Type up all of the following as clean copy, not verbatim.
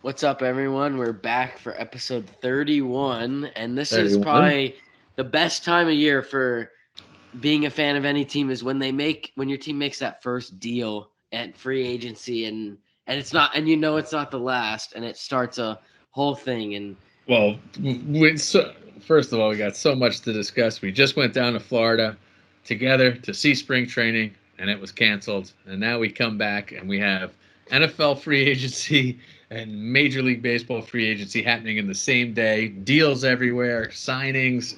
What's up, everyone? We're back for episode 31, and this is 31. probably the best time of year for being a fan of any team is when your team makes that first deal at free agency, and it's not the last, and it starts a whole thing. And Well, first of all, we got so much to discuss. We just went down to Florida together to see spring training, and it was canceled. And now we come back and we have NFL free agency and Major League Baseball free agency happening in the same day. Deals everywhere, signings.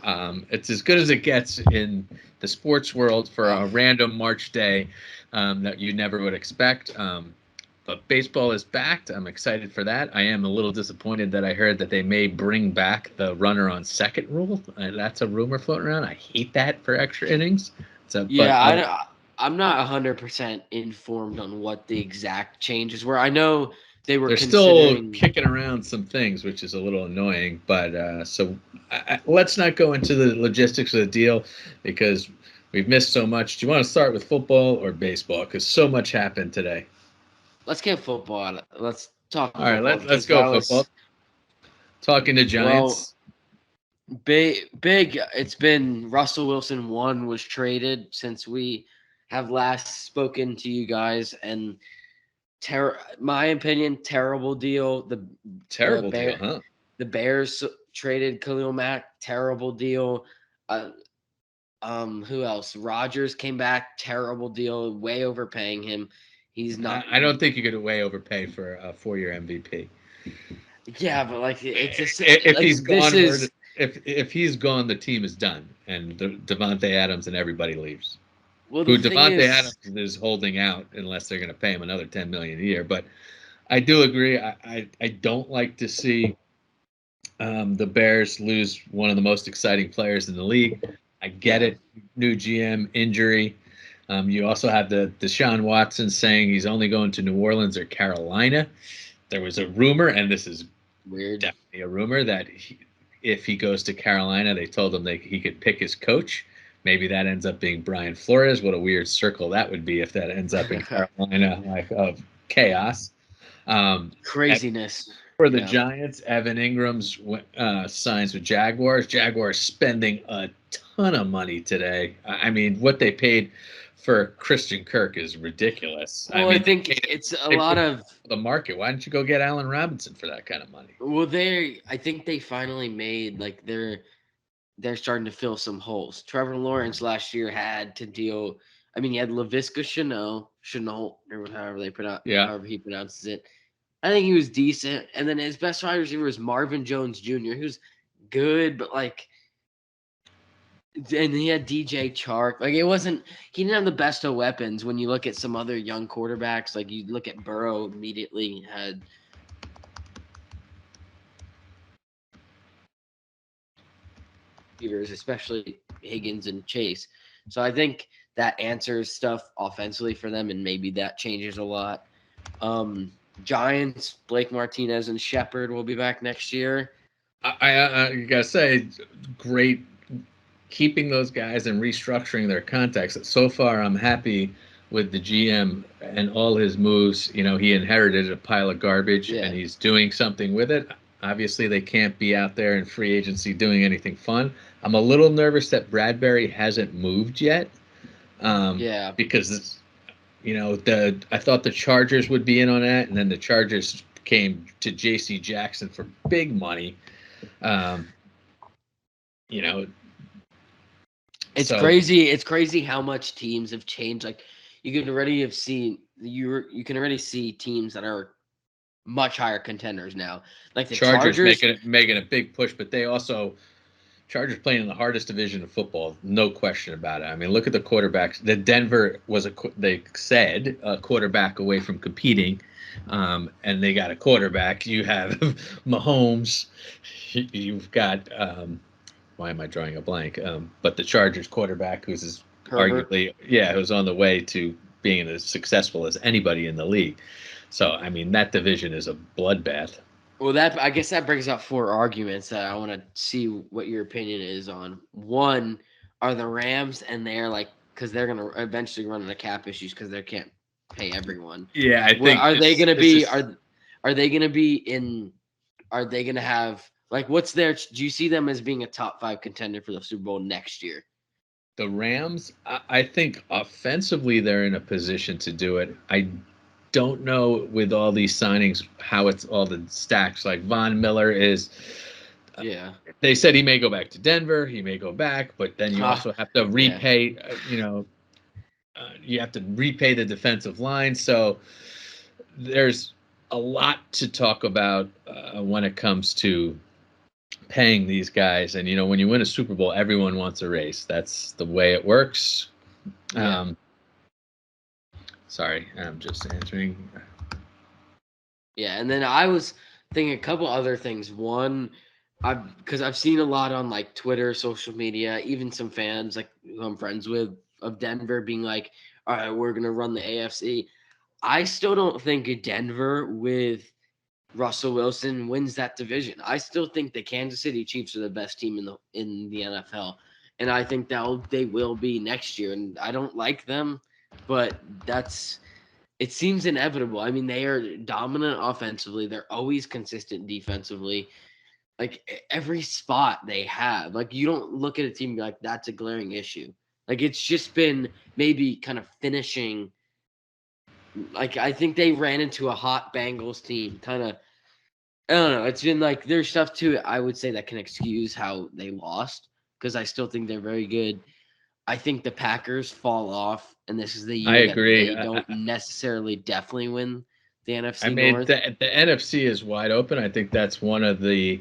It's as good as it gets in the sports world for a random March day that you never would expect. But baseball is back. I'm excited for that. I am a little disappointed that I heard that they may bring back the runner on second rule. That's a rumor floating around. I hate that for extra innings. I'm not 100% informed on what the exact changes were. I know they were they're still considering. kicking around some things, which is a little annoying. But let's not go into the logistics of the deal because we've missed so much. Do you want to start with football or baseball? Because so much happened today. Let's get football out of, let's talk All right, football let's because go that football. was Talking to well. Giants. Big. It's been Russell Wilson was traded since we have last spoken to you guys, and my opinion, terrible deal. Terrible deal, huh? The Bears traded Khalil Mack, terrible deal. Uh, who else? Rodgers came back, terrible deal, way overpaying him. He's not. I don't think you could way overpay for a 4-year MVP. Yeah, but like it's just If like he's this gone, is. if he's gone, the team is done, and Devontae Adams and everybody leaves. Well, the Who thing Devontae is, Adams is holding out unless they're going to pay him another $10 million a year. But I do agree. I don't like to see the Bears lose one of the most exciting players in the league. I get yeah. it. New GM injury. You also have the Deshaun Watson saying he's only going to New Orleans or Carolina. There was a rumor, and this is Weird. definitely a rumor, that if he goes to Carolina, they told him he could pick his coach. Maybe that ends up being Brian Flores. What a weird circle that would be if that ends up in Carolina, like of chaos. And Craziness. for the Yeah. Giants, Evan Ingram's signs with Jaguars. Jaguars spending a ton of money today. I mean, what they paid for Christian Kirk is ridiculous. I Well, I mean, think it's a they lot paid of. the market. Why didn't you go get Allen Robinson for that kind of money? Well, I think they finally made like they're starting to fill some holes. Trevor Lawrence last year had to deal. I mean, he had Laviska Shenault, or Yeah. however he pronounces it. I think he was decent, and then his best wide receiver was Marvin Jones Jr., who's good, but like, and he had DJ Chark. Like, it wasn't. He didn't have the best of weapons. When you look at some other young quarterbacks, like you look at Burrow, immediately had receivers, especially Higgins and Chase. So I think that answers stuff offensively for them, and maybe that changes a lot. Giants, Blake Martinez and Shepard will be back next year. I gotta say, great keeping those guys and restructuring their contacts. So far, I'm happy with the GM and all his moves. You know, he inherited a pile of garbage and Yeah, he's doing something with it. Obviously, they can't be out there in free agency doing anything fun. I'm a little nervous that Bradbury hasn't moved yet yeah. because I thought the Chargers would be in on that, and then the Chargers came to J.C. Jackson for big money. Um, you know, It's so crazy. It's crazy how much teams have changed. Like you can already see teams that are much higher contenders now. Like the Chargers Chargers. making a big push, but they also Chargers playing in the hardest division of football, no question about it. I mean, look at the quarterbacks. The Denver was they said a quarterback away from competing, and they got a quarterback. You have Mahomes. You've got why am I drawing a blank? But the Chargers quarterback, who's Herbert. arguably who's on the way to being as successful as anybody in the league. So I mean, that division is a bloodbath. Well, that I guess that brings up four arguments that I want to see what your opinion is on. One, are the Rams, and they're like, because they're gonna eventually run into cap issues because they can't pay everyone. Yeah, I Well, think are they this gonna this be is are they going to be in? Are they going to have like what's their? Do you see them as being a top 5 contender for the Super Bowl next year? The Rams, I think offensively they're in a position to do it. I don't know with all these signings how it's all the stacks. Like Von Miller is. Yeah. They said he may go back to Denver. He may go back, but then you Ah, also have to yeah. repay. You have to repay the defensive line. So there's a lot to talk about when it comes to paying these guys. And when you win a Super Bowl, everyone wants a raise. That's the way it works. Yeah. Sorry, I'm just answering. Yeah, and then I was thinking a couple other things. One, because I've seen a lot on like Twitter, social media, even some fans like who I'm friends with of Denver being like, "All right, we're gonna run the AFC." I still don't think Denver with Russell Wilson wins that division. I still think the Kansas City Chiefs are the best team in the NFL, and I think they will be next year. And I don't like them, but it seems inevitable. I mean, they are dominant offensively. They're always consistent defensively. Like every spot they have, like you don't look at a team and be like, that's a glaring issue. Like it's just been maybe kind of finishing. Like I think they ran into a hot Bengals team. Kind of, I don't know. It's been like there's stuff to it. I would say that can excuse how they lost because I still think they're very good. I think the Packers fall off, and this is the I year that agree. they don't necessarily definitely win the I NFC made North. the NFC is wide open. I think that's one of the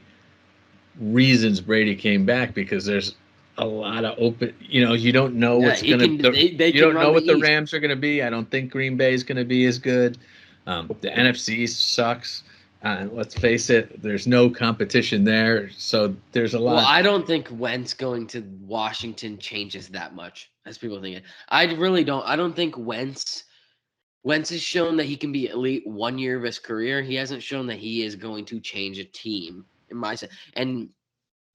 reasons Brady came back because there's a lot of open. You don't know Yeah, what's he gonna. can. They You can don't know run the what the East. Rams are gonna be. I don't think Green Bay is gonna be as good. The NFC sucks. Let's face it, there's no competition there. So there's a Well, lot. I don't think Wentz going to Washington changes that much as people think it. I really don't. I don't think Wentz has shown that he can be elite 1 year of his career. He hasn't shown that he is going to change a team in my sense. And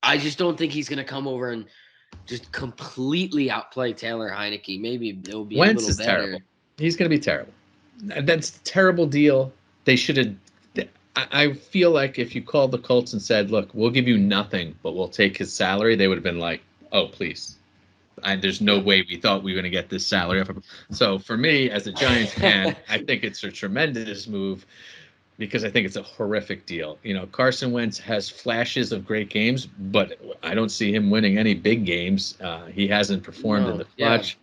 I just don't think he's going to come over and just completely outplay Taylor Heineke. Maybe it'll be a Wentz little is better. terrible. He's gonna be terrible. That's a terrible deal. They should have. I feel like if you called the Colts and said, "Look, we'll give you nothing, but we'll take his salary," they would have been like, "Oh, please." There's no Yeah. way we thought we were going to get this salary. So for me, as a Giants fan, I think it's a tremendous move because I think it's a horrific deal. Carson Wentz has flashes of great games, but I don't see him winning any big games. He hasn't performed in No. the Yeah. clutch.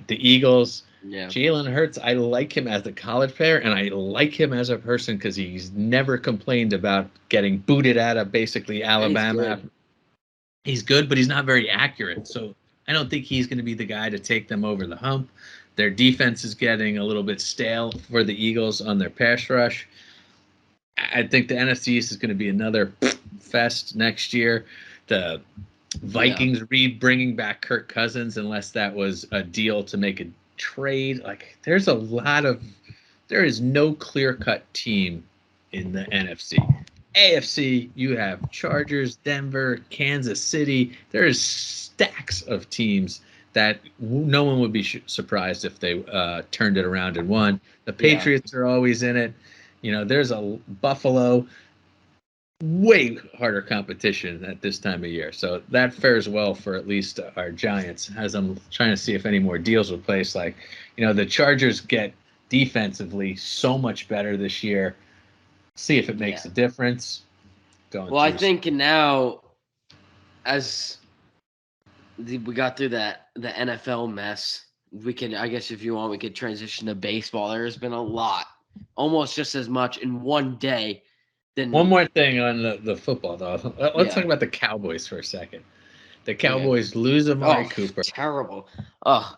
The Eagles, Yeah. Jalen Hurts, I like him as a college player, and I like him as a person because he's never complained about getting booted out of basically And he's Alabama. good. He's good, but he's not very accurate. So I don't think he's going to be the guy to take them over the hump. Their defense is getting a little bit stale for the Eagles on their pass rush. I think the NFC East is going to be another fest next year. The Vikings bringing back Kirk Cousins, unless that was a deal to make a trade. Like, there is no clear-cut team in the NFC. AFC, you have Chargers, Denver, Kansas City. There is stacks of teams that no one would be surprised if they turned it around and won. The Patriots are always in it. There's a Buffalo, way harder competition at this time of year. So that fares well for at least our Giants, as I'm trying to see if any more deals will place. Like, the Chargers get defensively so much better this year. See if it makes a difference. Well, I think now, as we got through the NFL mess, we can, I guess, if you want, we could transition to baseball. There's been a lot, almost just as much in one day. One more thing on the football, though. Let's talk Yeah. about the Cowboys for a second. The Cowboys lose Oh, Amari Cooper. terrible. Oh,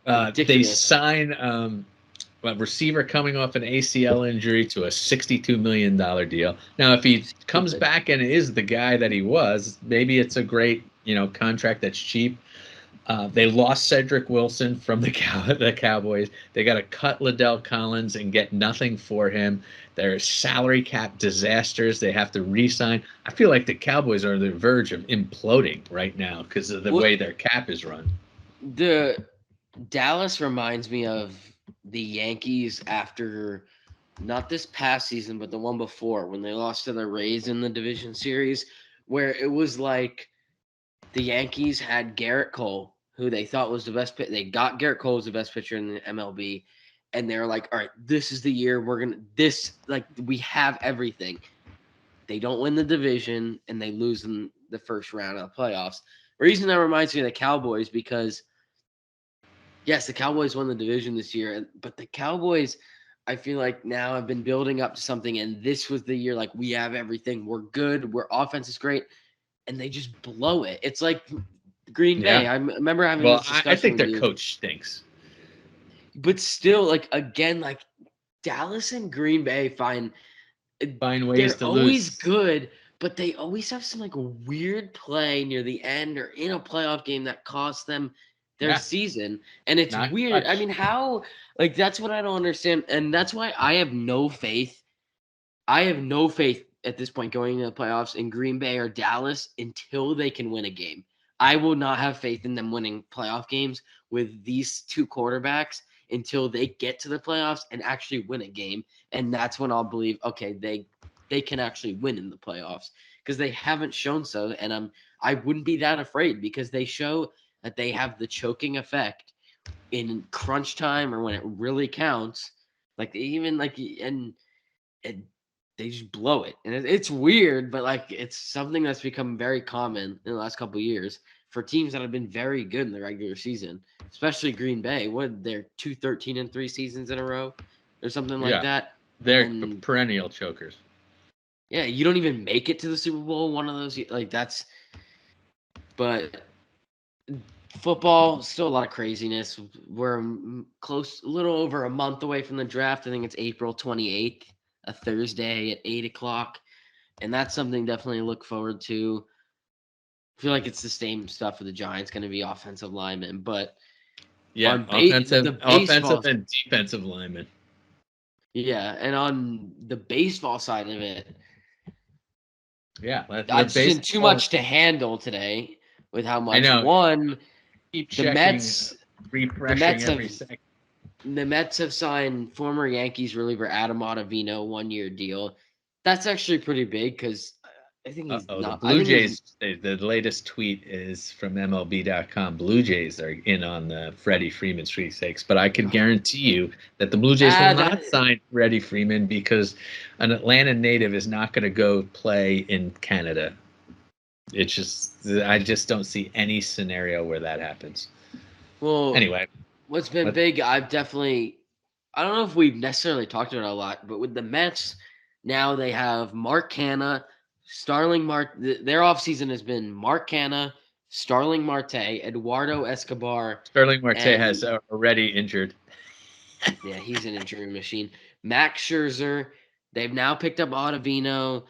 They ridiculous. sign a receiver coming off an ACL injury to a $62 million deal. Now, if he comes back and is the guy that he was, maybe it's a great, contract that's cheap. They lost Cedric Wilson from the Cowboys. They got to cut Liddell Collins and get nothing for him. They're salary cap disasters. They have to re-sign. I feel like the Cowboys are on the verge of imploding right now because of the way their cap is run. The Dallas reminds me of the Yankees after not this past season, but the one before when they lost to the Rays in the division series, where it was like the Yankees had Garrett Cole, who they thought was the best pitcher. They got Garrett Cole as the best pitcher in the MLB, and they're like, all right, this is the year we have everything. They don't win the division, and they lose in the first round of the playoffs. The reason that reminds me of the Cowboys because, yes, the Cowboys won the division this year, but the Cowboys, I feel like now have been building up to something, and this was the year like we have everything. We're good. Our offense is great, and they just blow it. It's like Green Bay. Yeah. I remember having Well, this I discussion think with their you, coach stinks. but still, like again, like Dallas and Green Bay Find ways they're to always lose. good, but they always have some like weird play near the end or in a playoff game that costs them their Yeah. season. And it's Not weird. I clutch. mean, how like that's what I don't understand. And that's why I have no faith. I have no faith at this point going into the playoffs in Green Bay or Dallas until they can win a game. I will not have faith in them winning playoff games with these two quarterbacks until they get to the playoffs and actually win a game. And that's when I'll believe, okay, they can actually win in the playoffs because they haven't shown so. And I wouldn't be that afraid because they show that they have the choking effect in crunch time or when it really counts. Like even like and they just blow it, and it's weird, but like it's something that's become very common in the last couple of years for teams that have been very good in the regular season, especially Green Bay. What they're 2-13-3 seasons in a row, or something like Yeah. that. They're And perennial chokers. yeah, you don't even make it to the Super Bowl. One of those like that's, but football still a lot of craziness. We're close, a little over a month away from the draft. I think it's April 28th, a Thursday at 8 o'clock. And that's something definitely to look forward to. I feel like it's the same stuff for the Giants, going to be offensive linemen, but Yeah, on the offensive baseball, and defensive linemen. yeah, and on the baseball side of it, Yeah, I the just didn't too baseball. much to handle today with how I much know. one Keep the checking, Mets the refreshing Mets have every second. the Mets have signed former Yankees reliever Adam Ottavino 1 year deal. That's actually pretty big because I think he's The not. I Blue think he's Jays. The latest tweet is from MLB.com. Blue Jays are in on the Freddie Freeman sweepstakes, but I can guarantee you that the Blue Jays will that not sign Freddie Freeman because an Atlanta native is not going to go play in Canada. I just don't see any scenario where that happens. well. Anyway, What's been but big, I don't know if we've necessarily talked about it a lot, but with the Mets, now they have Mark Canha, their offseason has been Mark Canha, Starling Marte, Eduardo Escobar, Sterling Marte and has already injured. yeah, he's an injury machine. Max Scherzer. They've now picked up Ottavino.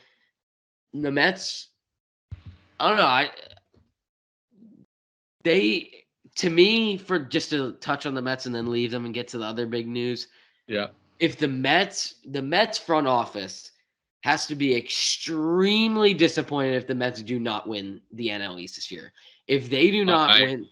The Mets, I don't know. They, to me, for just to touch on the Mets and then leave them and get to the other big news, Yeah. if the Mets front office has to be extremely disappointed if the Mets do not win the NL East this year. If they do not win,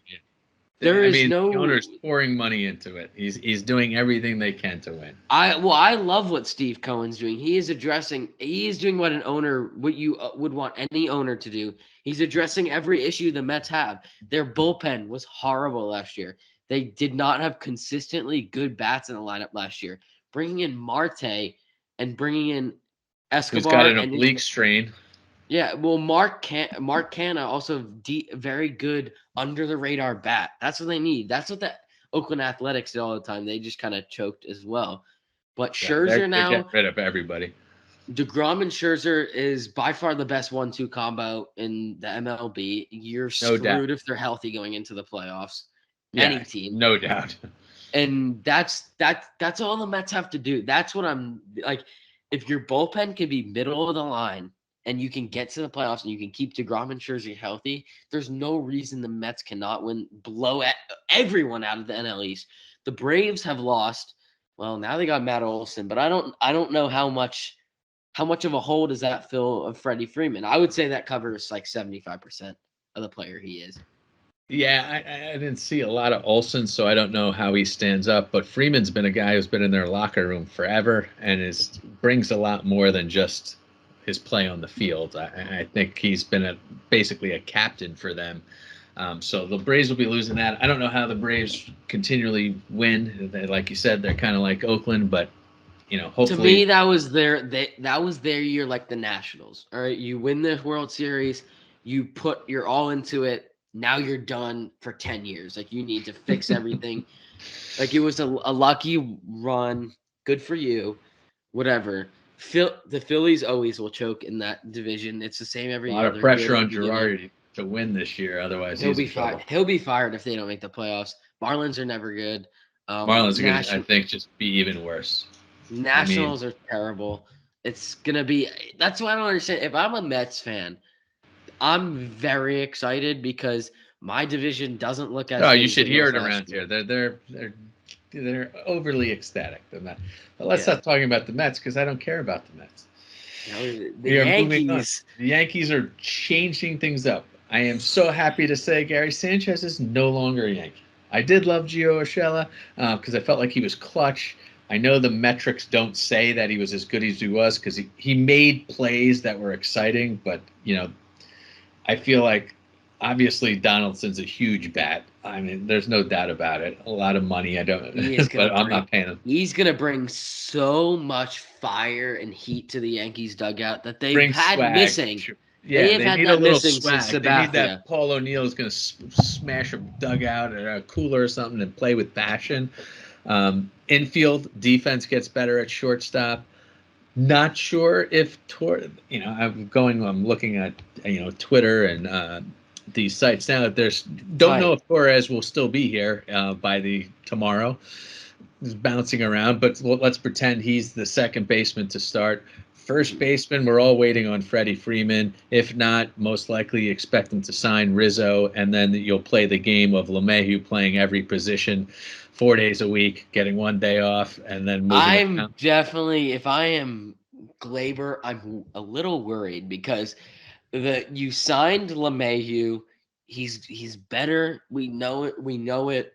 there I is mean, the no. owner's pouring money into it. He's doing everything they can to win. I love what Steve Cohen's doing. He is doing what you would want any owner to do. He's addressing every issue the Mets have. Their bullpen was horrible last year. They did not have consistently good bats in the lineup last year. Bringing in Marte and bringing in Who's got Escobar an and oblique strain? yeah, well, Mark Canha also very good under the radar bat. That's what they need. That's what the Oakland Athletics did all the time. They just kind of choked as well. But Yeah, they're Scherzer getting now, rid of everybody. DeGrom and Scherzer is by far the best 1-2 combo in the MLB. You're No doubt. screwed if they're healthy going into the playoffs. Any Yeah, team. no doubt. And that's all the Mets have to do. That's what I'm like. If your bullpen can be middle of the line and you can get to the playoffs and you can keep DeGrom and Scherzer healthy, there's no reason the Mets cannot blow at everyone out of the NL East. The Braves have lost. Well, now they got Matt Olson, but I don't know how much of a hole does that fill of Freddie Freeman. I would say that covers like 75% of the player he is. Yeah, I didn't see a lot of Olsen, so I don't know how he stands up. But Freeman's been a guy who's been in their locker room forever and brings a lot more than just his play on the field. I think he's been basically a captain for them. So the Braves will be losing that. I don't know how the Braves continually win. Like you said, they're kind of like Oakland, but To me, hopefully. that was their year, like the Nationals. All right, you win the World Series, you put your all into it. Now you're done for 10 years. Like you need to fix everything. Like it was a lucky run. Good for you. Whatever. The Phillies always will choke in that division. It's the same A every lot year. of They're good pressure at the on beginning. Girardi to win this year, otherwise He'll he's be in fired. trouble. He'll be fired if they don't make the playoffs. Marlins are never good. Marlins are going to, I National think, just be even worse. I mean, Nationals are terrible. It's gonna be. That's why I don't understand. If I'm a Mets fan, I'm very excited because my division doesn't look as oh, good you as should it hear was it last around year. here. They're overly ecstatic. They're not. But let's Yeah. stop talking about the Mets because I don't care about the Mets. The We are moving on. Yankees. The Yankees are changing things up. I am so happy to say Gary Sanchez is no longer a Yankee. I did love Gio Urshela because I felt like he was clutch. I know the metrics don't say that he was as good as he was because he made plays that were exciting, but I feel like obviously Donaldson's a huge bat. I mean, there's no doubt about it. A lot of money. I don't, He is gonna but I'm bring. not paying him. He's gonna bring so much fire and heat to the Yankees dugout that they've Bring had swag. missing. Sure. They Yeah, have they had need a that little missing since swag. They need that Sabathia. Paul O'Neill is going to smash a dugout or a cooler or something and play with passion. Infield defense gets better at shortstop. Not sure if I'm looking at Twitter and these sites now. Don't know Tight. if Torres will still be here by the tomorrow. He's bouncing around, but let's pretend he's the second baseman to start. First baseman, we're all waiting on Freddie Freeman. If not, most likely expect him to sign Rizzo, and then you'll play the game of LeMahieu playing every position 4 days a week, getting one day off, and then moving I'm around. definitely, if I am Glaber, I'm a little worried because you signed LeMahieu. He's better. We know it. We know it.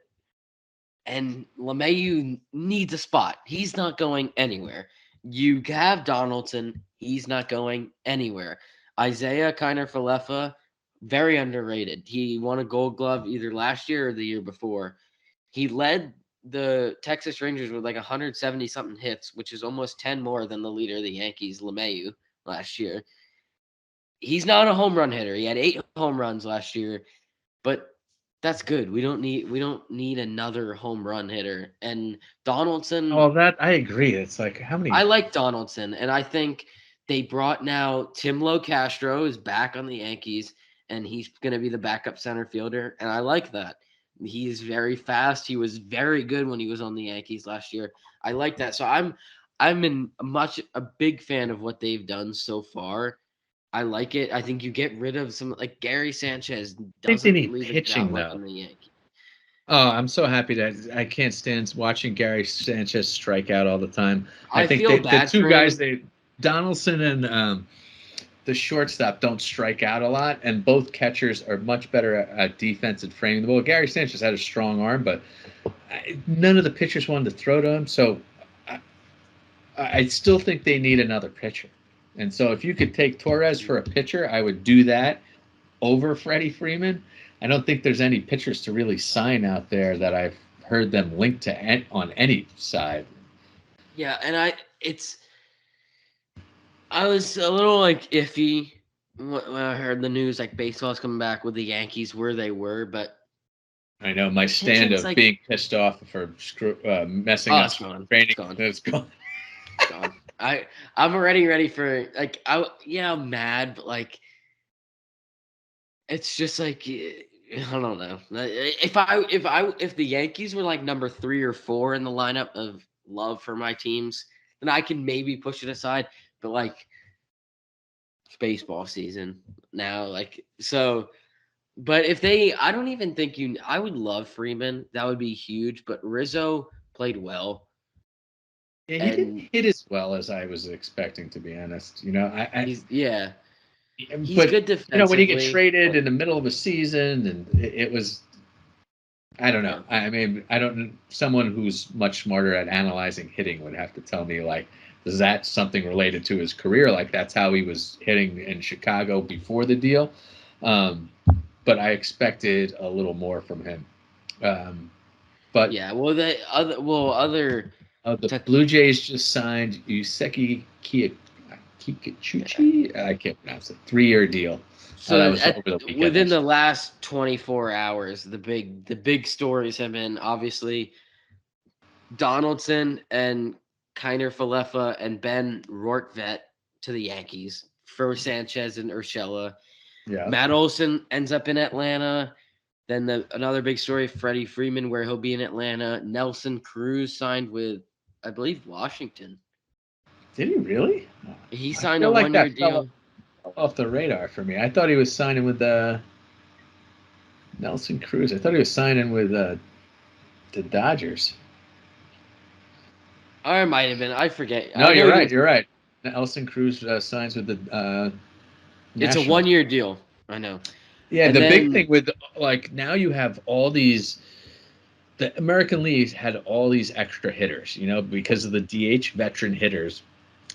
And LeMahieu needs a spot. He's not going anywhere. You have Donaldson. He's not going anywhere. Isaiah Kiner-Falefa, very underrated. He won a Gold Glove either last year or the year before. He led the Texas Rangers with like 170 something hits, which is almost 10 more than the leader of the Yankees, LeMahieu, last year. He's not a home run hitter. He had 8 home runs last year, but that's good. We don't need another home run hitter. And Donaldson, Oh, that I agree. It's like how I many? like Donaldson, and I think they brought now Tim Castro is back on the Yankees, and he's going to be the backup center fielder, and I like that. He's very fast. He was very good when he was on the Yankees last year. I like that. So I'm a big fan of what they've done so far. I like it. I think you get rid of some like Gary Sanchez I think they doesn't need leave a good pitching outlook though. on the Yankees. Oh, I'm so happy that I can't stand watching Gary Sanchez strike out all the time. I I think feel the bad two for guys, him. they Donaldson and the shortstop don't strike out a lot, and both catchers are much better at defense and framing the ball. Gary Sanchez had a strong arm, but none of the pitchers wanted to throw to him. So I, I still think they need another pitcher. And so if you could take Torres for a pitcher, I would do that over Freddie Freeman. I don't think there's any pitchers to really sign out there that I've heard them linked to on any side. Yeah, and I was a little like iffy when I heard the news like baseball's coming back with the Yankees where they were, but I know my the stand pitching's of like, being pissed off for messing oh, up it's gone, it's training gone, is gone. it's gone. I'm already ready for like I'm mad, but like it's just like I don't know. If the Yankees were like number 3 or 4 in the lineup of love for my teams, then I can maybe push it aside. But like it's baseball season now, like so. But if they, I don't even think I would love Freeman. That would be huge. But Rizzo played well, Yeah, he didn't and hit as well as I was expecting, to be honest. yeah, he's But good when you get defensively. traded But in the middle of a season, and it was I don't know. Yeah. I mean, I don't. Someone who's much smarter at analyzing hitting would have to tell me, like, is that something related to his career? Like, that's how he was hitting in Chicago before the deal. Um, but I expected a little more from him. Um, but Yeah. Well, other the to, Blue Jays just signed Yuseki Kikuchi. I can't pronounce it. 3-year deal. That so was over the weekend, within the actually. last 24 hours, the big stories have been obviously Donaldson and Kiner Falefa and Ben Rortvedt to the Yankees for Sanchez and Urshela. Yeah. Matt Olson ends up in Atlanta. Then another big story, Freddie Freeman, where he'll be in Atlanta. Nelson Cruz signed with, I believe, Washington. Did he really? He I signed a feel like 1 year that fell deal. off the radar for me. I thought he was signing with Nelson Cruz. I thought he was signing with the Dodgers. Or it might have been. I forget. No, I know you're he right. was. You're right. Nelson Cruz signs with the It's a Nationals. 1 year deal. I know. Yeah, And the big then thing with, like, now you have all these. The American League had all these extra hitters, because of the DH veteran hitters.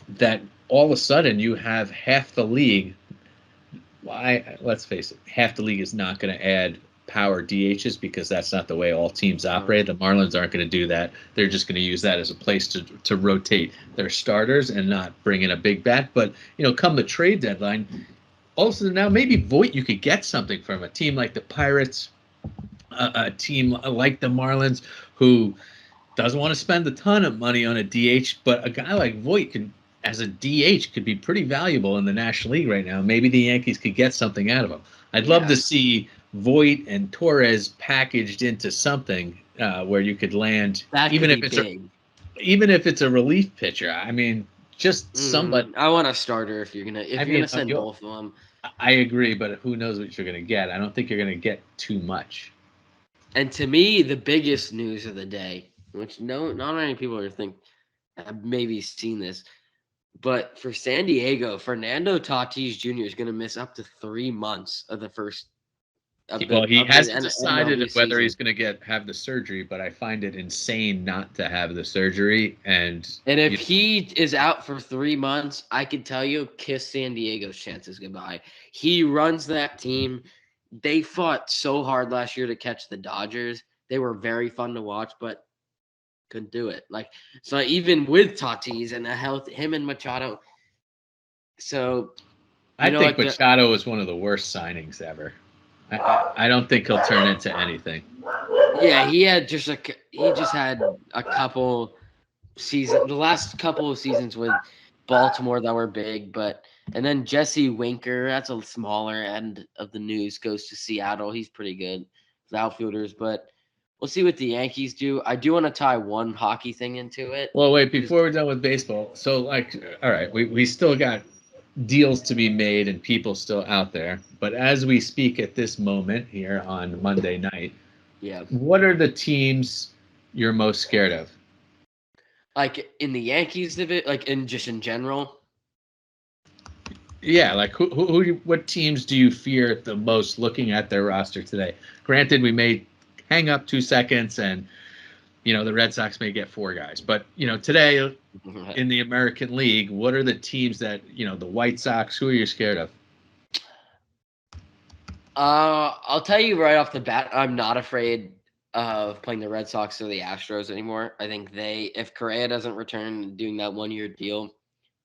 That all of a sudden you have half the league. Why? Let's face it, half the league is not going to add power DHs because that's not the way all teams no. operate. The Marlins aren't going to do that. They're just going to use that as a place to rotate their starters and not bring in a big bat. But come the trade deadline, also now maybe Voit, you could get something from a team like the Pirates, a team like the Marlins, who doesn't want to spend a ton of money on a DH, but a guy like Voit could, as a DH, could be pretty valuable in the National League right now. Maybe the Yankees could get something out of him. I'd love Yeah. to see Voit and Torres packaged into something where you could land, That could even if be it's a big. relief pitcher. I mean, just somebody. I want a starter if you're gonna I if you're mean, gonna send both of them. I agree, but who knows what you're going to get? I don't think you're going to get too much. And to me, the biggest news of the day, which not many people are think have maybe seen this, but for San Diego, Fernando Tatis Jr. is going to miss up to 3 months of the first Well, he of the hasn't decided MLB whether he's season. going to have the surgery, but I find it insane not to have the surgery. And And if you, he is out for 3 months, I can tell you, kiss San Diego's chances goodbye. He runs that team. They fought so hard last year to catch the Dodgers. They were very fun to watch, but couldn't do it. Like, so even with Tatis and the health, him and Machado. So I you know think what? Machado is one of the worst signings ever. I don't think he'll turn into anything. Yeah, he just had a couple the last couple of seasons with Baltimore that were big, but and then Jesse Winker, that's a smaller end of the news, goes to Seattle. He's pretty good, the outfielders, but we'll see what the Yankees do. I do want to tie one hockey thing into it. Well, wait, 'Cause- before we're done with baseball. So, like, all right, we still got deals to be made and people still out there. But as we speak at this moment here on Monday night, Yeah, what are the teams you're most scared of? like in the Yankees of it, like in just in general. Yeah, like what teams do you fear the most looking at their roster today? Granted, we may hang up 2 seconds and the Red Sox may get 4 guys, but today in the American League, what are the teams that the White Sox? Who are you scared of? I'll tell you right off the bat, I'm not afraid of playing the Red Sox or the Astros anymore. I think if Correa doesn't return doing that 1 year deal,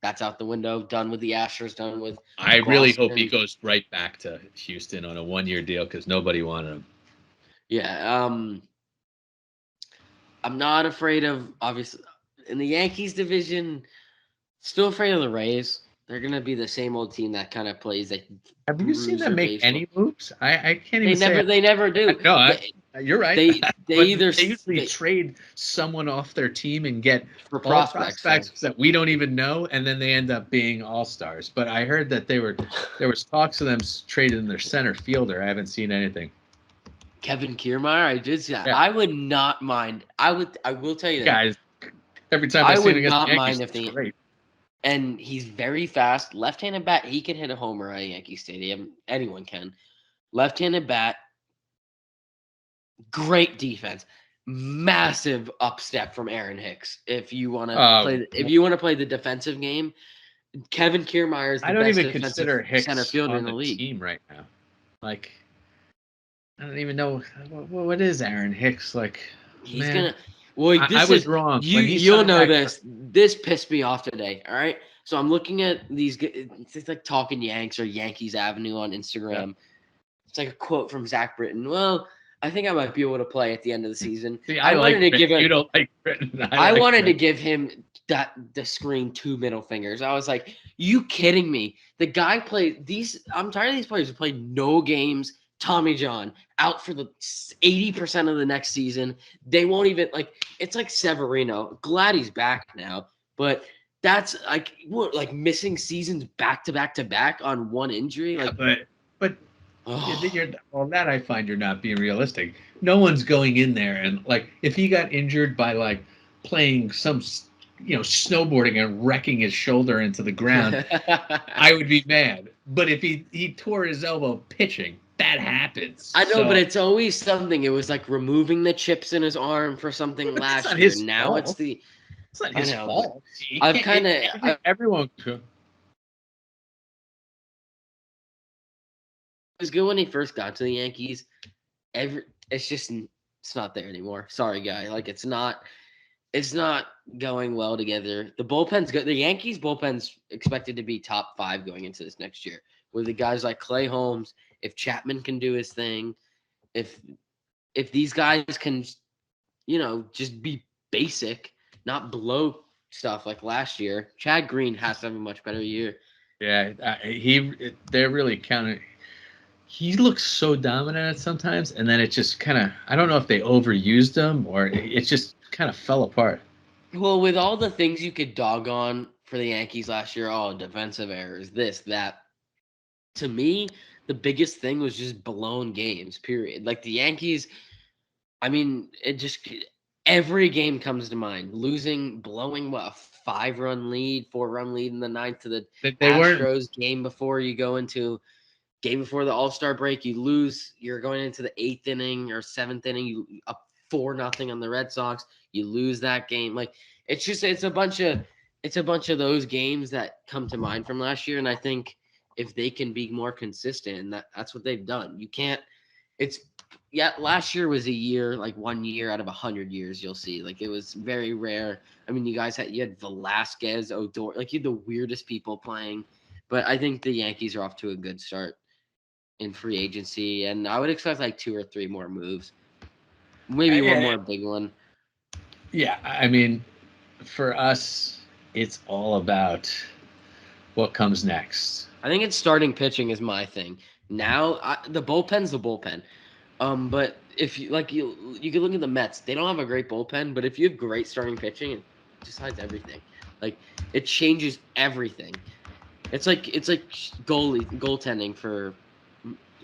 that's out the window. Done with the Astros, done with I really hope he Boston. goes right back to Houston on a 1-year deal because nobody wanted him. Yeah. I'm not afraid of obviously in the Yankees division. Still afraid of the Rays. They're gonna be the same old team that kind of plays like Have you seen them bruiser make baseball. any moves? I can't They even say. never do. No, They you're right. they But either they usually they, trade someone off their team and get for all prospects. So. prospects that we don't even know, and then they end up being all stars. But I heard that there was talks of them trading their center fielder. I haven't seen anything. Kevin Kiermaier, I did see that. Yeah, I would not mind. I will tell you this. guys. Every time I I see him would against the not Yankees, mind if it's the great. and he's very fast, left-handed bat. He can hit a homer at Yankee Stadium. Anyone can. Left-handed bat. Great defense. Massive upstep from Aaron Hicks. If you want to play the defensive game, Kevin Kiermaier is I the don't best even defensive consider center Hicks fielder on in the the league. team right now. Like, I don't even know what is Aaron Hicks like. He's Man, gonna. Well, I this was is wrong you. when he You'll signed know that. this. This pissed me off today. All right. So I'm looking at these. It's like Talking Yanks or Yankees Avenue on Instagram. Yeah. It's like a quote from Zach Britton. Well, I think I might be able to play at the end of the season. See, I wanted to give him. You don't like Britain. I like wanted to Britain. give him the screen 2 middle fingers. I was like, "You kidding me? The guy played these. I'm tired of these players who played no games. Tommy John out for the 80% of the next season. They won't even like. It's like Severino. Glad he's back now, but that's like what like missing seasons back to back to back on one injury. Yeah, Like, but oh. well, that I find you're not being realistic. No one's going in there and like if he got injured by like playing some snowboarding and wrecking his shoulder into the ground, I would be mad. But if he tore his elbow pitching, that happens. I know, So, but it's always something. It was like removing the chips in his arm for something but that's last not year. his Now it's fault. the It's not I his know, but fault. You I've can't. kind of Everyone. it was good when he first got to the Yankees. It's just it's not there anymore. Sorry, guy. Like it's not going well together. The bullpen's good. The Yankees bullpen's expected to be top 5 going into this next year. With the guys like Clay Holmes, if Chapman can do his thing, if these guys can, just be basic, not blow stuff like last year. Chad Green has to have a much better year. Yeah, they're really counting. He looks so dominant sometimes, and then it just kind of, I don't know if they overused him or it just kind of fell apart. Well, with all the things you could dog on for the Yankees last year, defensive errors, this, that. To me, the biggest thing was just blown games, period. Like the Yankees, I mean, it just every game comes to mind. Blowing what, a 5-run lead, 4-run lead in the ninth to the They weren't. Astros game before you go into game before the All-Star break. You lose. You're going into the 8th inning or 7th inning. You up 4-0 on the Red Sox. You lose that game. Like it's a bunch of those games that come to mind from last year. And I think if they can be more consistent, and that's what they've done. You can't. It's last year was a year, like 1 year out of 100 years, you'll see. Like it was very rare. I mean, you had Velasquez, Odor, like you had the weirdest people playing. But I think the Yankees are off to a good start in free agency, and I would expect like 2 or 3 more moves, maybe one more big one. Yeah, I mean, for us, it's all about what comes next. I think it's starting pitching is my thing. Now, the bullpen's the bullpen. But if you can look at the Mets. They don't have a great bullpen, but if you have great starting pitching, it decides everything. Like it changes everything. It's like goaltending for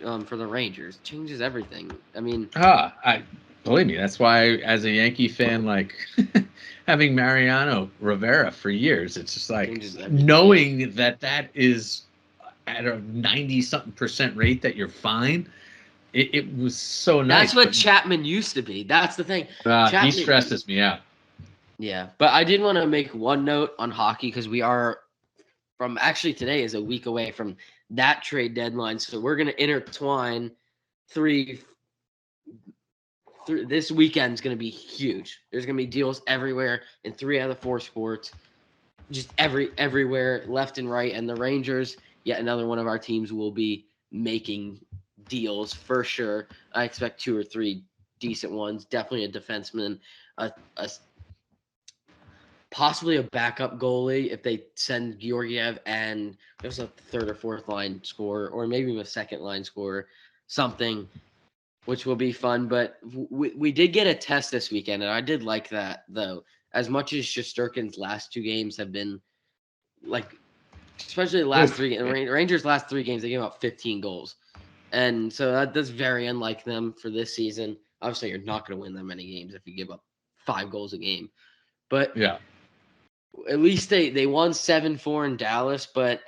the Rangers. It changes everything. I mean, I believe me. That's why, as a Yankee fan, like having Mariano Rivera for years, it's just like knowing that is at a 90-something% rate that you're fine. It was so nice. That's what Chapman used to be. That's the thing. He stresses me out. Yeah, but I did want to make one note on hockey because we are today is a week away from that trade deadline. So we're going to intertwine this weekend is going to be huge. There's going to be deals everywhere in 3 out of 4 sports, just everywhere, left and right. And the Rangers, yet another one of our teams, will be making deals for sure. I expect 2 or 3 decent ones. Definitely a defenseman, a possibly a backup goalie if they send Georgiev and there's a 3rd or 4th line scorer, or maybe even a 2nd line scorer, something, which will be fun. But we did get a test this weekend, and I did like that, though. As much as Shesterkin's last 2 games have been, like, especially the last 3 games, Rangers' last 3 games, they gave up 15 goals. And so that's very unlike them for this season. Obviously, you're not going to win that many games if you give up 5 goals a game. But yeah, at least they won 7-4 in Dallas, but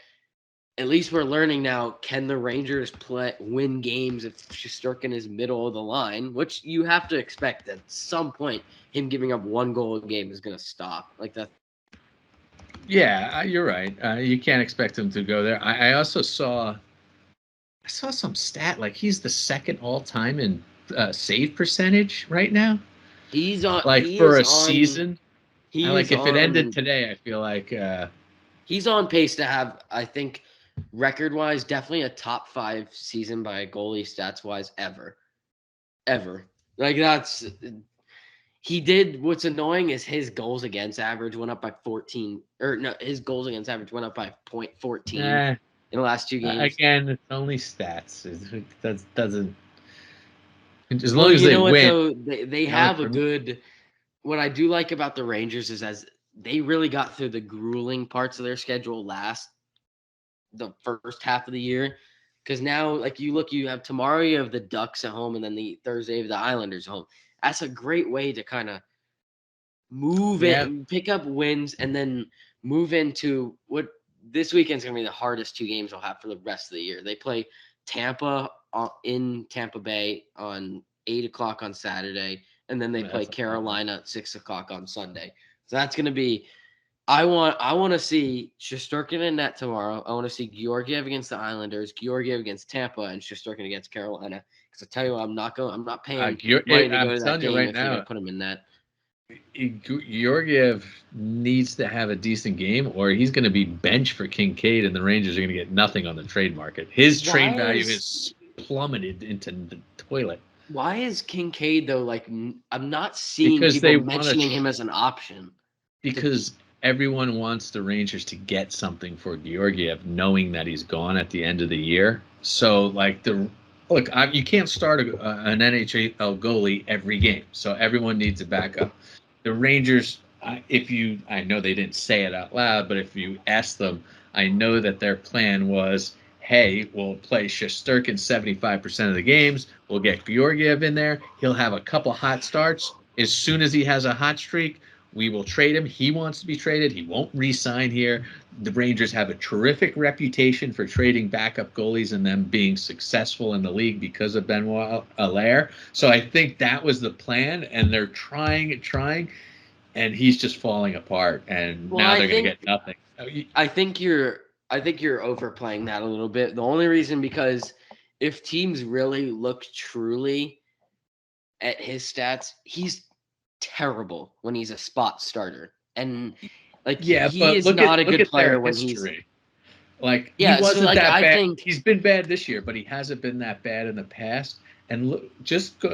at least we're learning now, can the Rangers win games if Shesterkin is middle of the line, which you have to expect at some point him giving up 1 goal a game is going to stop. Like that. Yeah, you're right. You can't expect him to go there. I also saw some stat like he's the second all time in save percentage right now. He's on. Like He for is a on. season, I He like is if it ended on. today, I feel like He's on pace to have, I think, record-wise, definitely a top 5 season by a goalie stats-wise ever. Like that's he did. What's annoying is his goals against average went up by 14, or no, his goals against average went up by 0.14 in the last 2 games. again, it's only stats. That doesn't as Well, long as you they know what win. though, they You know, have a good. What I do like about the Rangers is as they really got through the grueling parts of their schedule the first half of the year. Because now, like you look, you have tomorrow, you have the Ducks at home, and then the Thursday, the Islanders at home. That's a great way to kind of move yeah, it, pick up wins, and then move into what this weekend's going to be the hardest 2 games they'll have for the rest of the year. They play Tampa in Tampa Bay on 8 o'clock on Saturday, and then they play that's a tough one. Carolina at 6 o'clock on Sunday. So that's going to be. I want to see Shesterkin in net tomorrow. I want to see Georgiev against the Islanders, Georgiev against Tampa, and Shesterkin against Carolina. Because I tell you what, I'm not paying money to go I'm to that telling you game right if you're going now, to put him in net. Georgiev needs to have a decent game, or he's going to be benched for Kincaid, and the Rangers are going to get nothing on the trade market. His trade Why value is has plummeted into the toilet why is Kincaid though? Like I'm not seeing because people they want mentioning to. him as an option. To Because everyone wants the Rangers to get something for Georgiev, knowing that he's gone at the end of the year. So, like you can't start an NHL goalie every game. So everyone needs a backup. The Rangers, I know they didn't say it out loud, but if you ask them, I know that their plan was, hey, we'll play Shesterkin 75% of the games. We'll get Georgiev in there. He'll have a couple hot starts. As soon as he has a hot streak, we will trade him. He wants to be traded. He won't re-sign here. The Rangers have a terrific reputation for trading backup goalies and them being successful in the league because of Benoit Allaire. So I think that was the plan, and they're trying, and he's just falling apart. And well, now they're going to get nothing. I think you're I think you're overplaying that a little bit. The only reason because if teams really look truly at his stats, he's terrible when he's a spot starter. And like Yeah, he but is not a look good at their player when he's history. Like he yeah, so wasn't like that I bad. think He's been bad this year, but he hasn't been that bad in the past. And look,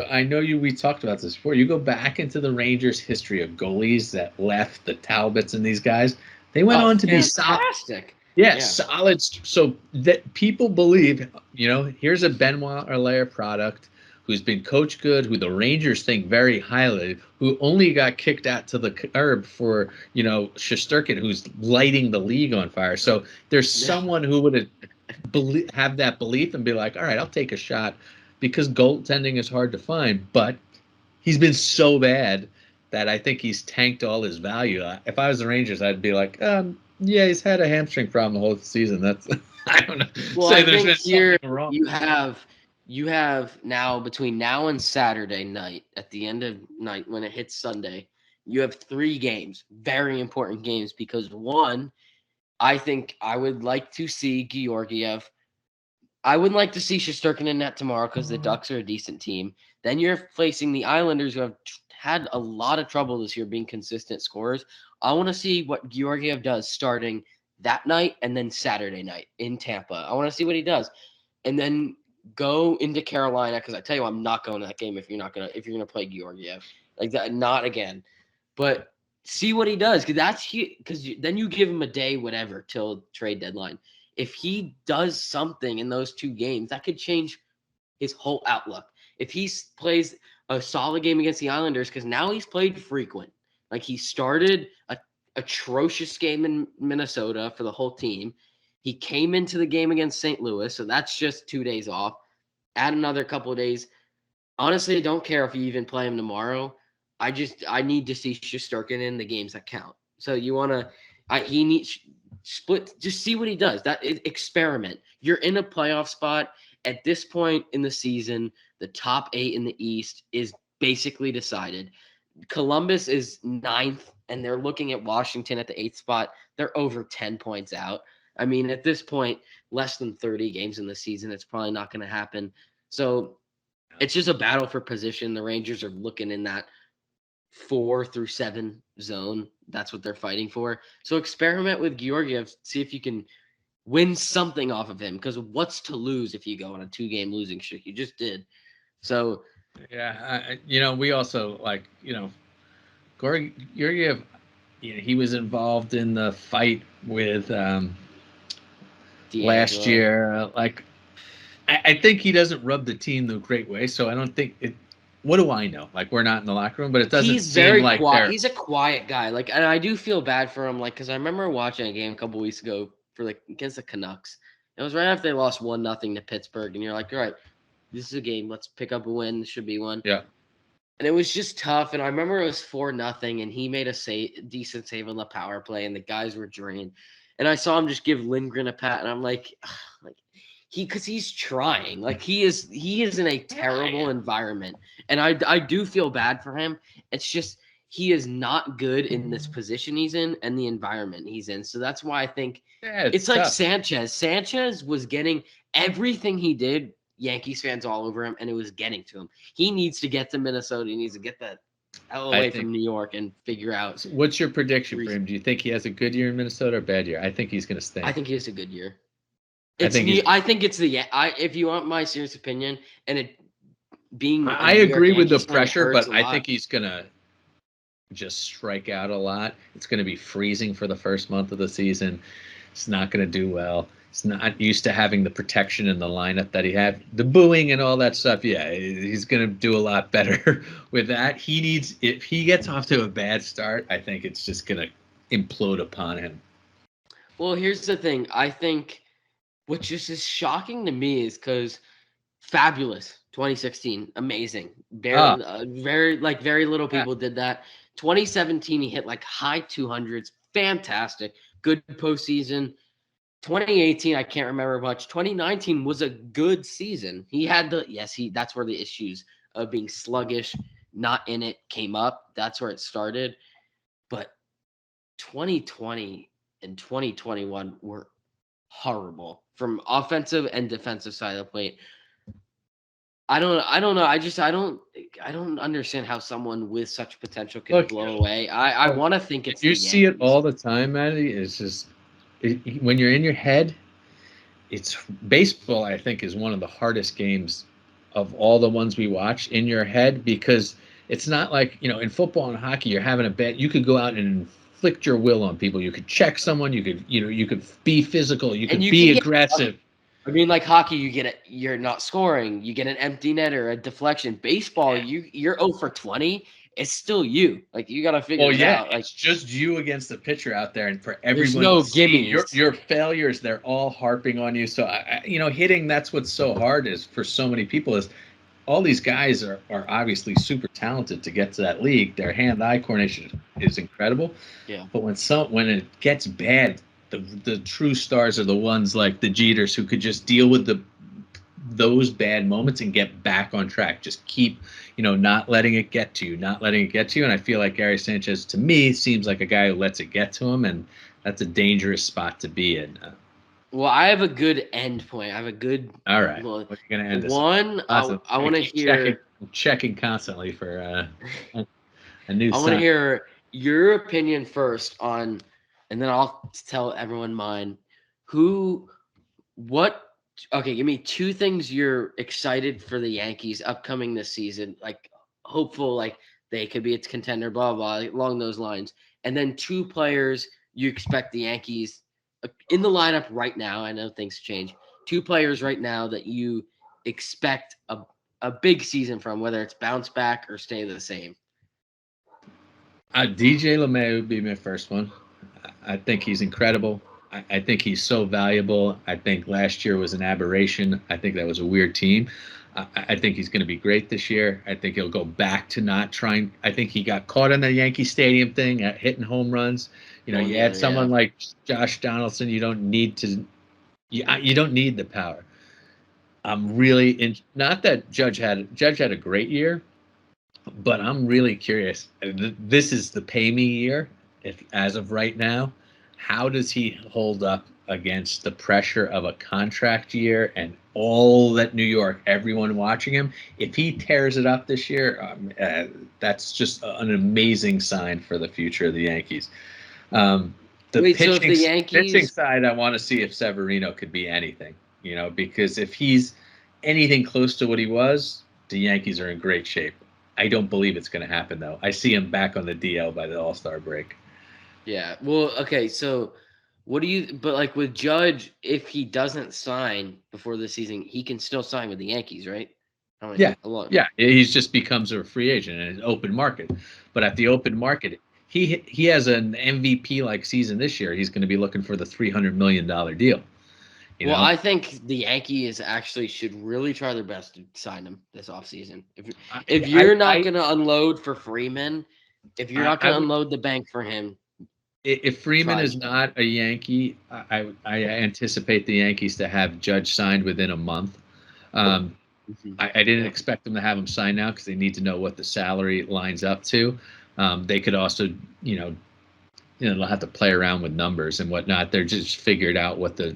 I know we talked about this before. You go back into the Rangers' history of goalies that left, the Talbots and these guys. They went on to be solid. fantastic. Yeah, Yeah. solid. So that people believe, here's a Benoit Allaire product who's been coached good, who the Rangers think very highly, who only got kicked out to the curb for, Shesterkin, who's lighting the league on fire. So there's someone who would have that belief and be like, all right, I'll take a shot because goaltending is hard to find. But he's been so bad that I think he's tanked all his value. If I was the Rangers, I'd be like, yeah, he's had a hamstring problem the whole season. That's I don't know. Well, Say I there's think been here something wrong. you have now between now and Saturday night at the end of night when it hits Sunday, you have 3 games, very important games because one, I think I would like to see Georgiev. I would like to see Shesterkin in net tomorrow because the Ducks are a decent team. Then you're facing the Islanders who have had a lot of trouble this year being consistent scorers. I want to see what Georgiev does starting that night and then Saturday night in Tampa. I want to see what he does. And then go into Carolina because I tell you what, I'm not going to that game if you're gonna play Georgiev like that. Not again. But see what he does because then you give him a day, whatever, till trade deadline. If he does something in those 2 games, that could change his whole outlook. If he plays a solid game against the Islanders, because now he's played frequent. Like he started a atrocious game in Minnesota for the whole team. He came into the game against St. Louis, so that's just 2 days off. Add another couple of days. Honestly, I don't care if you even play him tomorrow. I need to see Shesterkin in the games that count. So you want to, he needs split. Just see what he does. Experiment. You're in a playoff spot at this point in the season. The top 8 in the East is basically decided. Columbus is 9th, and they're looking at Washington at the 8th spot. They're over 10 points out. I mean, at this point, less than 30 games in the season, it's probably not going to happen. So it's just a battle for position. The Rangers are looking in that 4 through 7 zone. That's what they're fighting for. So experiment with Georgiev. See if you can win something off of him, because what's to lose if you go on a 2-game losing streak? You just did. So yeah, we also Georgiev. He was involved in the fight with last year. I think he doesn't rub the team the great way. So I don't think it. What do I know? We're not in the locker room, but it doesn't seem like quiet. He's a quiet guy. And I do feel bad for him. Because I remember watching a game a couple weeks ago against the Canucks. It was right after they lost 1-0 to Pittsburgh, and you're like, all right, this is a game. Let's pick up a win. This should be one. Yeah. And it was just tough. And I remember it was 4-0, and he made a decent save on the power play, and the guys were drained. And I saw him just give Lindgren a pat, and I'm like, because he's trying. He is in a terrible environment, and I do feel bad for him. It's just he is not good in this position he's in and the environment he's in. So that's why I think it's like Sanchez. Sanchez was getting everything he did. Yankees fans all over him, and it was getting to him. He needs to get to Minnesota. He needs to get that hell away from New York and figure out. What's your prediction for him? Do you think he has a good year in Minnesota or a bad year? I think he's going to stay. I think he has a good year. If you want my serious opinion, and it being, I agree with the pressure, but I think he's going to just strike out a lot. It's going to be freezing for the first month of the season. It's not going to do well. He's not used to having the protection in the lineup that he had, the booing and all that stuff. Yeah, he's going to do a lot better with that. If he gets off to a bad start, I think it's just going to implode upon him. Well, here's the thing. I think what just is shocking to me is because fabulous 2016, amazing. Very little people did that. 2017, he hit high 200s, fantastic, good postseason. 2018, I can't remember much. 2019 was a good season. He had that's where the issues of being sluggish, not in it, came up. That's where it started. But 2020 and 2021 were horrible from offensive and defensive side of the plate. I don't know. I don't understand how someone with such potential can blow away. I want to think it's you see it all the time, Matty. It's just when you're in your head, it's baseball. I think is one of the hardest games of all the ones we watch in your head, because it's not like in football and hockey you're having a bet. You could go out and inflict your will on people. You could check someone. You could be physical. You could be aggressive. I mean, hockey, you're not scoring. You get an empty net or a deflection. Baseball, you're 0 for 20. It's still you. You got to figure it out. It's just you against the pitcher out there, and for everyone, there's no gimmies. Your failures, they're all harping on you. So, hitting, that's what's so hard is for so many people is all these guys are obviously super talented to get to that league. Their hand-eye coordination is incredible. Yeah. But when it gets bad, the true stars are the ones like the Jeters who could just deal with those bad moments and get back on track. Just keep, not letting it get to you, And I feel like Gary Sanchez, to me, seems like a guy who lets it get to him, and that's a dangerous spot to be in. Well, I have a good end point. I have a good. All right. What are you going to end this? One, I want to hear. Checking constantly for a new. I want to hear your opinion first on, and then I'll tell everyone mine. Okay, give me 2 things you're excited for the Yankees upcoming this season, hopeful, they could be a contender, blah, blah, along those lines. And then 2 players you expect the Yankees in the lineup right now. I know things change. 2 players right now that you expect a big season from, whether it's bounce back or stay the same. DJ LeMay would be my first one. I think he's incredible. I think he's so valuable. I think last year was an aberration. I think that was a weird team. I think he's going to be great this year. I think he'll go back to not trying. I think he got caught on the Yankee Stadium thing, hitting home runs. You know, you add someone like Josh Donaldson, you don't need the power. I'm really not that Judge had a great year, but I'm really curious. This is the pay me year. If as of right now, how does he hold up against the pressure of a contract year and all that New York, everyone watching him? If he tears it up this year, that's just an amazing sign for the future of the Yankees. So if the Pitching Yankees, side, I want to see if Severino could be anything, because if he's anything close to what he was, the Yankees are in great shape. I don't believe it's going to happen, though. I see him back on the DL by the All-Star break. yeah. Well, okay. So, what do you? But like with Judge, if he doesn't sign before the season, he can still sign with the Yankees, right? Yeah, A lot. yeah. He's just becomes a free agent in an open market. But at the open market, he has an MVP like season this year. He's going to be looking for the $300 million deal. Well, I think the Yankees actually should really try their best to sign him this offseason. If you're not going to unload for Freeman, if you're not going to unload the bank for him, if Freeman is not a Yankee, I anticipate the Yankees to have Judge signed within a month. I didn't expect them to have him sign now because they need to know what the salary lines up to. They could also, they'll have to play around with numbers and whatnot. They're just figured out what the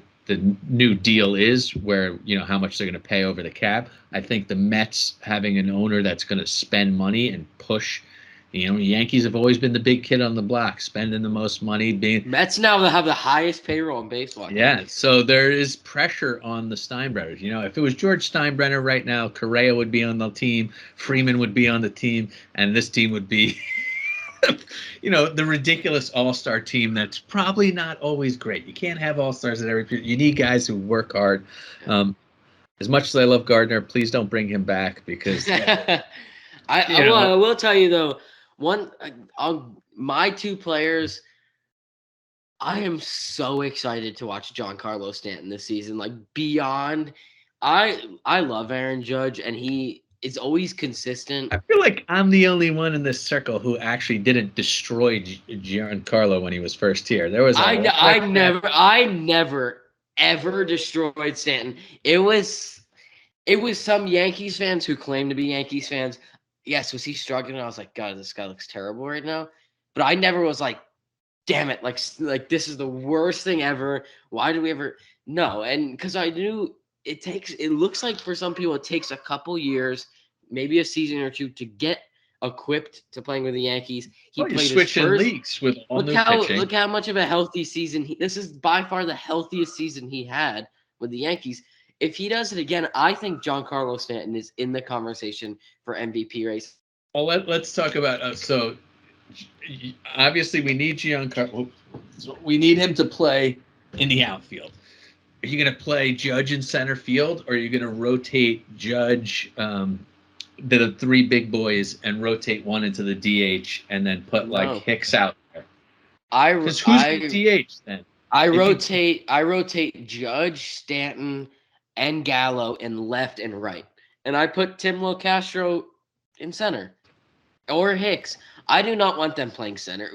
new deal is, where how much they're going to pay over the cap. I think the Mets having an owner that's going to spend money and push. Yankees have always been the big kid on the block, spending the most money. Mets now have the highest payroll in baseball. Yeah, so there is pressure on the Steinbrenners. If it was George Steinbrenner right now, Correa would be on the team, Freeman would be on the team, and this team would be, the ridiculous all-star team that's probably not always great. You can't have all-stars at every period. You need guys who work hard. As much as I love Gardner, please don't bring him back because I will tell you though, my two players, I am so excited to watch Giancarlo Stanton this season. Like beyond, I love Aaron Judge, and he is always consistent. I feel like I'm the only one in this circle who actually didn't destroy Giancarlo when he was first here. There was I never ever destroyed Stanton. It was some Yankees fans who claim to be Yankees fans. Yes, was he struggling? I was like, God, this guy looks terrible right now. But I never was like, damn it, like this is the worst thing ever. Why do we ever? No, and because I knew it looks like for some people it takes a couple years, maybe a season or two to get equipped to playing with the Yankees. He played his first leagues with all new pitching. Look how much of a healthy season this is by far the healthiest season he had with the Yankees. If he does it again, I think Giancarlo Stanton is in the conversation for MVP race. Well, let's talk about so obviously we need Giancarlo. So we need him to play in the outfield. Are you going to play Judge in center field, or are you going to rotate Judge, the three big boys, and rotate one into the DH, and then put like Hicks out there? Because who's the DH then? I rotate Judge, Stanton, and Gallow in left and right, and I put Tim Locastro in center or Hicks. I do not want them playing center.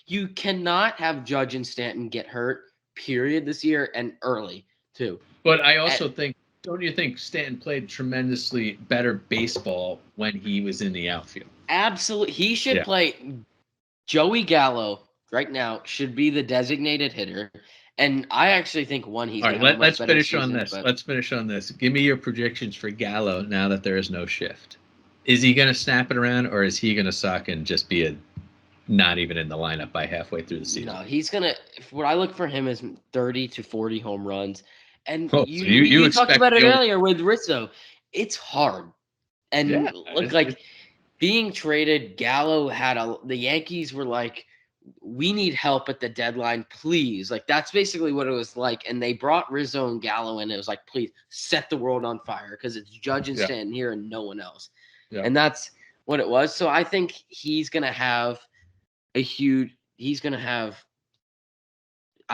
You cannot have Judge and Stanton get hurt. Period. This year and early too. But I also think, don't you think Stanton played tremendously better baseball when he was in the outfield? Absolutely, he should play. Joey Gallo right now should be the designated hitter. And I actually think he's going to have a much better season. Let's finish on this. Give me your predictions for Gallo now that there is no shift. Is he going to snap it around, or is he going to suck and just be not even in the lineup by halfway through the season? No, he's going to – what I look for him is 30 to 40 home runs. And you talked about it earlier with Rizzo. It's hard. And being traded, Gallo the Yankees were like, we need help at the deadline, please. Like, that's basically what it was like. And they brought Rizzo and Gallo in. It was like, please set the world on fire because it's Judge and Stanton here and no one else. Yeah. And that's what it was. So I think he's going to have I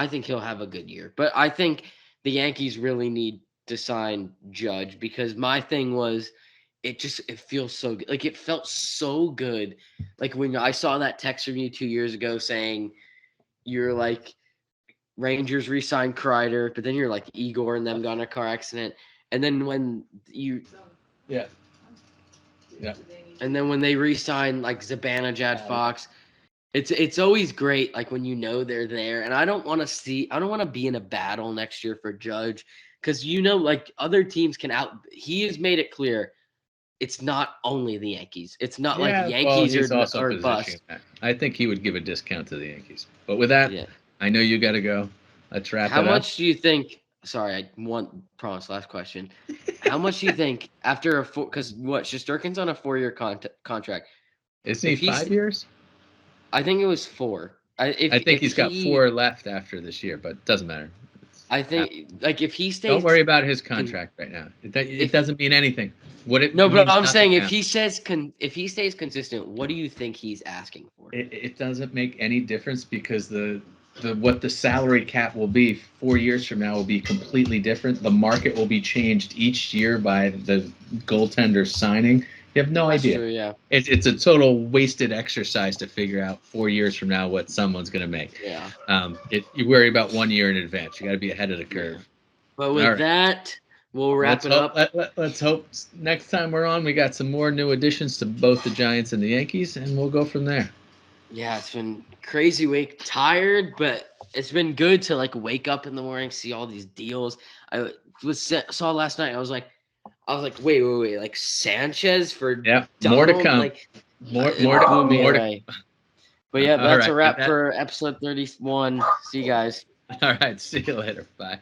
think he'll have a good year. But I think the Yankees really need to sign Judge because my thing was, it feels so good. Like, it felt so good. Like, when I saw that text from you 2 years ago saying you're like Rangers re-signed Kreider, but then you're like Igor and them got in a car accident, and then when you Yeah. and then when they re-sign like Zibanejad, Fox, it's always great like when you know they're there. And I don't want to be in a battle next year for Judge because like other teams can out. He has made it clear it's not only the Yankees. It's not like Yeah, well, Yankees he's also or positioning bust. that. I think he would give a discount to the Yankees. But with that, Yeah. I know you got to go. Let's wrap How it up. much do you think? Sorry, I want promise. Last question. How much do you think after because what Shesterkin's on a 4-year contract? Isn't he If he's, 5 years? I think it was 4. I think If he's got he, 4 left after this year, but it doesn't matter. I think like if he Don't stays, worry about his can contract right now. It if he, doesn't mean anything. What it no, but means I'm nothing saying now. if he stays consistent, what do you think he's asking for? It doesn't make any difference because the what the salary cap will be 4 years from now will be completely different. The market will be changed each year by the goaltender signing. You have no That's idea. true. Yeah. It's a total wasted exercise to figure out 4 years from now what someone's going to make. Yeah. You worry about 1 year in advance. You got to be ahead of the curve. Yeah. But All with right. that, we'll wrap Let's it hope. up. Let's hope next time we're on, we got some more new additions to both the Giants and the Yankees, and we'll go from there. Yeah, it's been crazy week. Tired, but it's been good to like wake up in the morning, see all these deals. I saw last night. I was like, wait, like Sanchez for Yeah, more to Donald, come. like More, it more, blew me more to. away. But yeah, All that's a right. With wrap that. for episode 31. See you guys. All right. See you later. Bye.